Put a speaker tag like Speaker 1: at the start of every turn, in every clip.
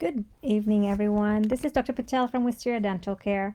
Speaker 1: Good evening, everyone. This is Dr. Patel from Wisteria Dental Care.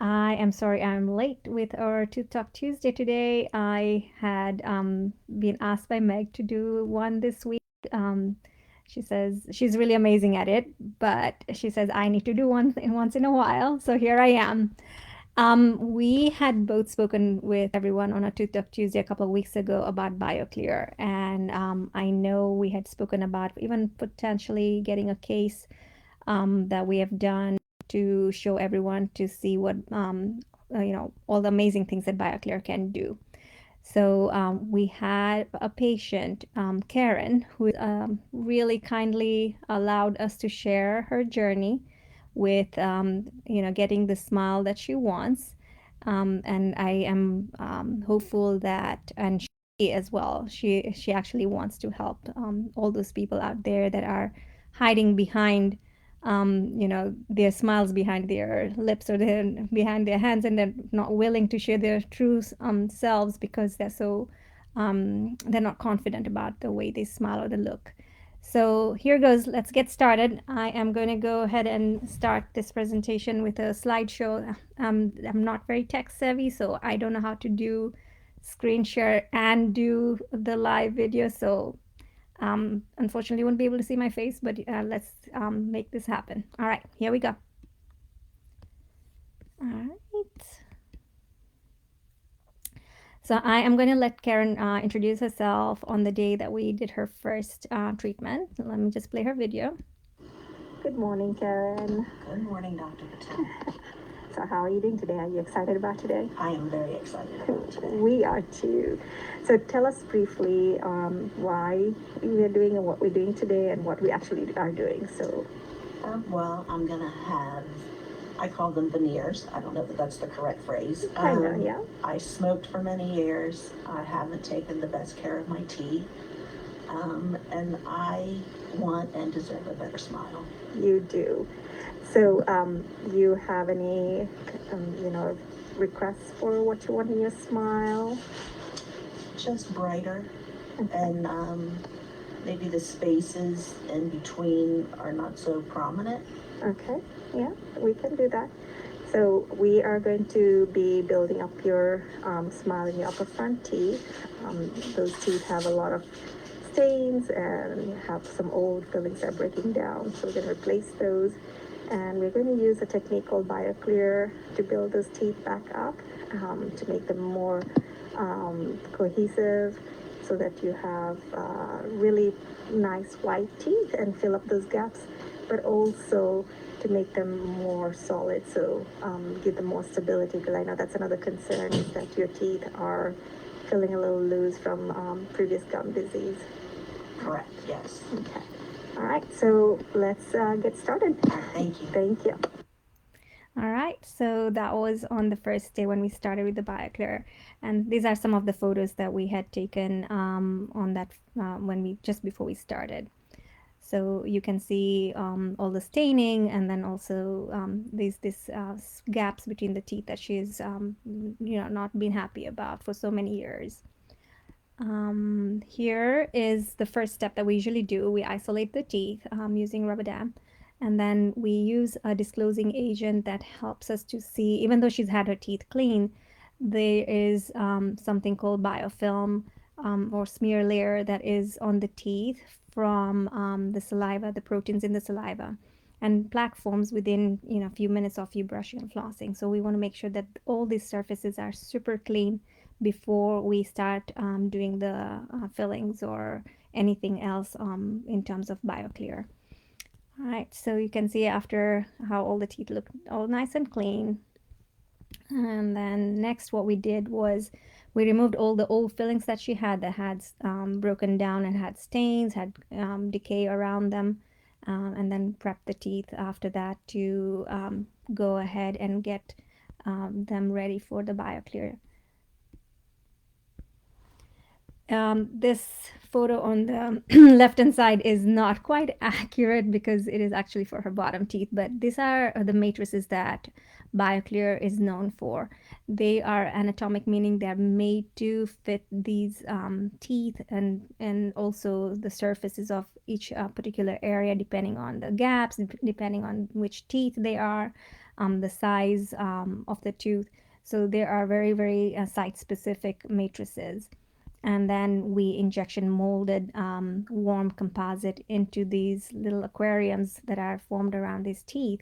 Speaker 1: I am sorry I'm late with our Tooth Talk Tuesday today. I had been asked by Meg to do one this week. Um, she says she's really amazing at it, but she says I need to do one once in a while. So here I am. We had both spoken with everyone on a Tooth Talk Tuesday a couple of weeks ago about Bioclear, and I know we had spoken about even potentially getting a case that we have done to show everyone to see what all the amazing things that Bioclear can do. So we had a patient, Karen, who really kindly allowed us to share her journey with getting the smile that she wants. And I am hopeful that, and she as well, she actually wants to help all those people out there that are hiding behind their smiles behind their lips or behind their hands, and they're not willing to share their true selves because they're not confident about the way they smile or the look. So here goes. Let's get started. I am going to go ahead and start this presentation with a slideshow. I'm not very tech savvy, so I don't know how to do screen share and do the live video. So unfortunately, you won't be able to see my face, but let's make this happen. All right, here we go. All right. So I am going to let Karen introduce herself on the day that we did her first treatment. Let me just play her video.
Speaker 2: Good morning, Karen.
Speaker 3: Good morning, Dr. Patel.
Speaker 2: So how are you doing today? Are you excited about today?
Speaker 3: I am very excited about today.
Speaker 2: We are too. So tell us briefly why we are doing and what we're doing today and what we actually are doing. So,
Speaker 3: Well, I'm going to have, I call them veneers. I don't know that that's the correct phrase.
Speaker 2: Yeah.
Speaker 3: I smoked for many years. I haven't taken the best care of my teeth. And I want and deserve a better smile.
Speaker 2: You do. So you have any, requests for what you want in your smile?
Speaker 3: Just brighter, and maybe the spaces in between are not so prominent.
Speaker 2: Okay, yeah, we can do that. So we are going to be building up your smile in your upper front teeth. Those teeth have a lot of stains and have some old fillings that are breaking down. So we're going to replace those. And we're going to use a technique called Bioclear to build those teeth back up, to make them more cohesive so that you have really nice white teeth and fill up those gaps, but also to make them more solid, so give them more stability, because I know that's another concern, is that your teeth are feeling a little loose from previous gum disease.
Speaker 3: Correct, yes.
Speaker 2: Okay. All right, so let's get started.
Speaker 3: Thank you.
Speaker 2: Thank you.
Speaker 1: All right, so that was on the first day when we started with the Bioclear, and these are some of the photos that we had taken on that when we just before we started. So you can see all the staining, and then also these gaps between the teeth that she's not been happy about for so many years. Here is the first step that we usually do. We isolate the teeth using rubber dam, and then we use a disclosing agent that helps us to see, even though she's had her teeth clean, there is something called biofilm or smear layer that is on the teeth from the saliva, the proteins in the saliva. And plaque forms within a few minutes of you brushing and flossing. So we want to make sure that all these surfaces are super clean before we start doing the fillings or anything else in terms of Bioclear. All right, so you can see after how all the teeth look all nice and clean. And then next what we did was we removed all the old fillings that she had that had broken down and had stains, had decay around them, and then prep the teeth after that to go ahead and get them ready for the Bioclear. This photo on the left hand side is not quite accurate because it is actually for her bottom teeth, but these are the matrices that Bioclear is known for. They are anatomic, meaning they're made to fit these teeth and also the surfaces of each particular area, depending on the gaps, depending on which teeth they are, the size of the tooth. So there are very, very site specific matrices, and then we injection molded warm composite into these little aquariums that are formed around these teeth.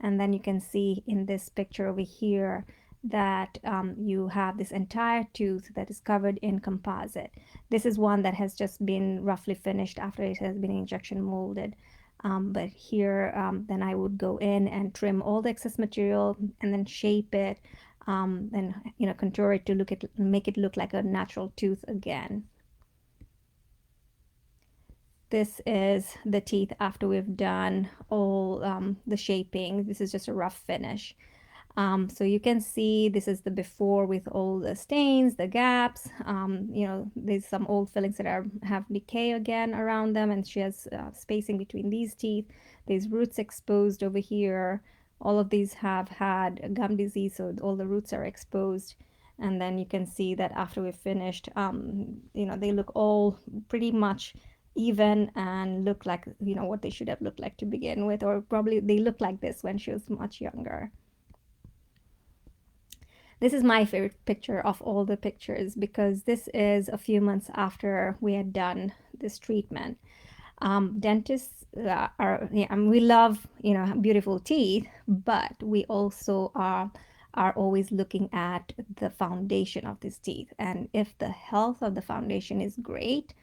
Speaker 1: And then you can see in this picture over here that you have this entire tooth that is covered in composite. This is one that has just been roughly finished after it has been injection molded. But here, then I would go in and trim all the excess material and then shape it, and contour it to make it look like a natural tooth again. This is the teeth after we've done all the shaping. This is just a rough finish. So you can see this is the before with all the stains, the gaps. There's some old fillings that have decay again around them, and she has spacing between these teeth. There's roots exposed over here. All of these have had gum disease, so all the roots are exposed. And then you can see that after we've finished, they look all pretty much even and look like, what they should have looked like to begin with, or probably they look like this when she was much younger. This is my favorite picture of all the pictures because this is a few months after we had done this treatment. Dentists we love, beautiful teeth, but we also are always looking at the foundation of these teeth. And if the health of the foundation is great,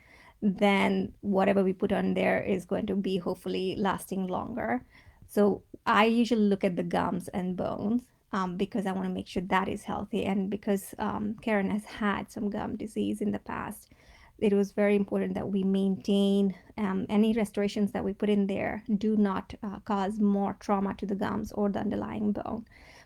Speaker 1: then whatever we put on there is going to be hopefully lasting longer. So I usually look at the gums and bones, because I want to make sure that is healthy. And because Karen has had some gum disease in the past, it was very important that we maintain any restorations that we put in there do not cause more trauma to the gums or the underlying bone.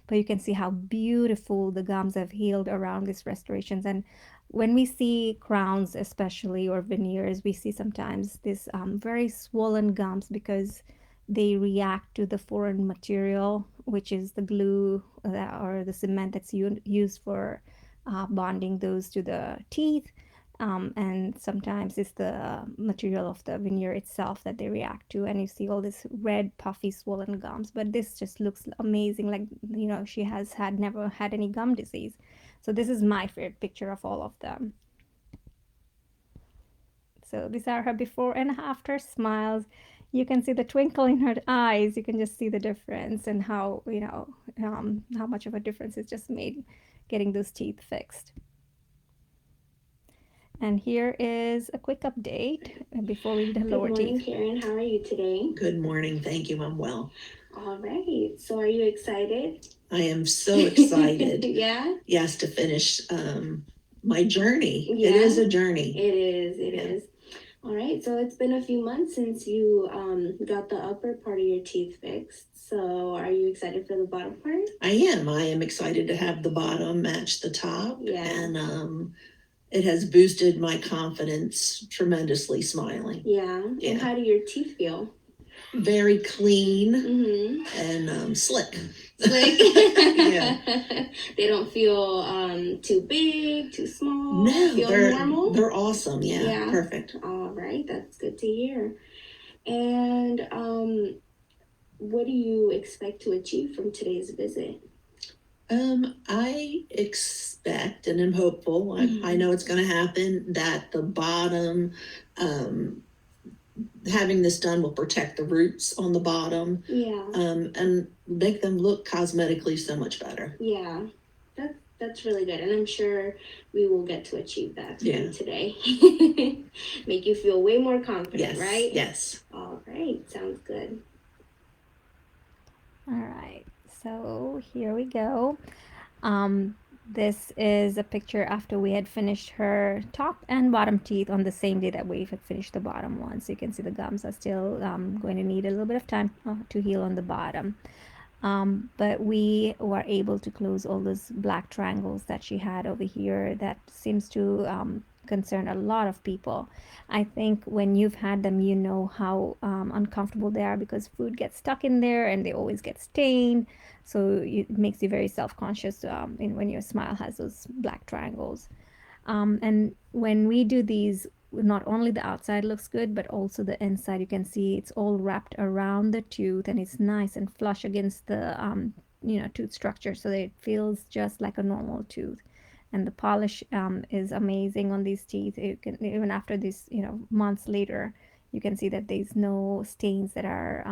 Speaker 1: But you can see how beautiful the gums have healed around these restorations. And when we see crowns, especially, or veneers, we see sometimes this very swollen gums because they react to the foreign material, which is the glue or the cement that's used for bonding those to the teeth. And sometimes it's the material of the veneer itself that they react to, and you see all this red, puffy, swollen gums. But this just looks amazing, like, she has never had any gum disease. So this is my favorite picture of all of them. So these are her before and after smiles. You can see the twinkle in her eyes. You can just see the difference and how much of a difference it's just made getting those teeth fixed. And here is a quick update before we did the lower
Speaker 4: Good morning,
Speaker 1: teeth.
Speaker 4: Karen. How are you today?
Speaker 5: Good morning. Thank you. I'm well.
Speaker 4: All right. So are you excited?
Speaker 5: I am so excited.
Speaker 4: Yeah?
Speaker 5: Yes, to finish my journey.
Speaker 4: Yeah?
Speaker 5: It is a journey.
Speaker 4: It is. All right. So it's been a few months since you got the upper part of your teeth fixed. So are you excited for the bottom part?
Speaker 5: I am. I am excited to have the bottom match the top.
Speaker 4: Yeah.
Speaker 5: And it has boosted my confidence tremendously smiling.
Speaker 4: Yeah.
Speaker 5: Yeah.
Speaker 4: And how do your teeth feel?
Speaker 5: Very clean
Speaker 4: Mm-hmm.
Speaker 5: and slick.
Speaker 4: Slick?
Speaker 5: Yeah.
Speaker 4: They don't feel too big, too small?
Speaker 5: No,
Speaker 4: feel
Speaker 5: they're
Speaker 4: normal?
Speaker 5: They're awesome. Yeah,
Speaker 4: Yeah.
Speaker 5: Perfect.
Speaker 4: All right, that's good to hear. And what do you expect to achieve from today's visit?
Speaker 5: I expect and am hopeful, I know it's going to happen, that the bottom, having this done will protect the roots on the bottom,
Speaker 4: Yeah.
Speaker 5: and make them look cosmetically so much better.
Speaker 4: Yeah. That's really good. And I'm sure we will get to achieve that for you today. Make you feel way more confident,
Speaker 5: Yes,
Speaker 4: right?
Speaker 5: yes.
Speaker 4: All right. Sounds good.
Speaker 1: All right. So here we go. This is a picture after we had finished her top and bottom teeth on the same day that we had finished the bottom one. So you can see the gums are still going to need a little bit of time to heal on the bottom. But we were able to close all those black triangles that she had over here that seems to concern a lot of people. I think when you've had them, you know how uncomfortable they are because food gets stuck in there and they always get stained. So it makes you very self-conscious when your smile has those black triangles. And when we do these, not only the outside looks good, but also the inside. You can see it's all wrapped around the tooth, and it's nice and flush against the tooth structure, so that it feels just like a normal tooth. And the polish is amazing on these teeth. You can even after this, months later, you can see that there's no stains that are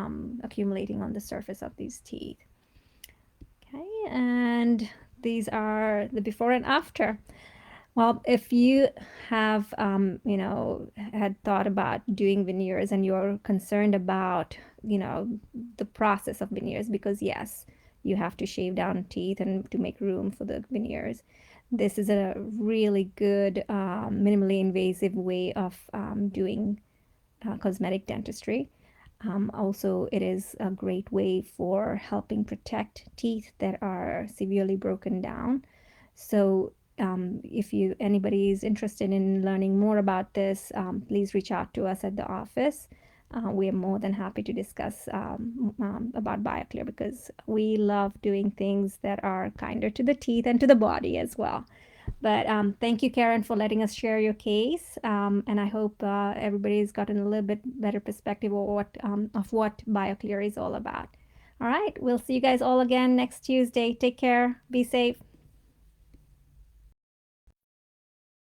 Speaker 1: accumulating on the surface of these teeth. Okay, and these are the before and after. Well, if you have, had thought about doing veneers and you're concerned about, the process of veneers, because yes, you have to shave down teeth and to make room for the veneers. This is a really good, minimally invasive way of doing cosmetic dentistry. Also, it is a great way for helping protect teeth that are severely broken down. So, if anybody is interested in learning more about this, please reach out to us at the office. We are more than happy to discuss about Bioclear because we love doing things that are kinder to the teeth and to the body as well. But thank you, Karen, for letting us share your case. And I hope everybody's gotten a little bit better perspective of what Bioclear is all about. All right, we'll see you guys all again next Tuesday. Take care. Be safe.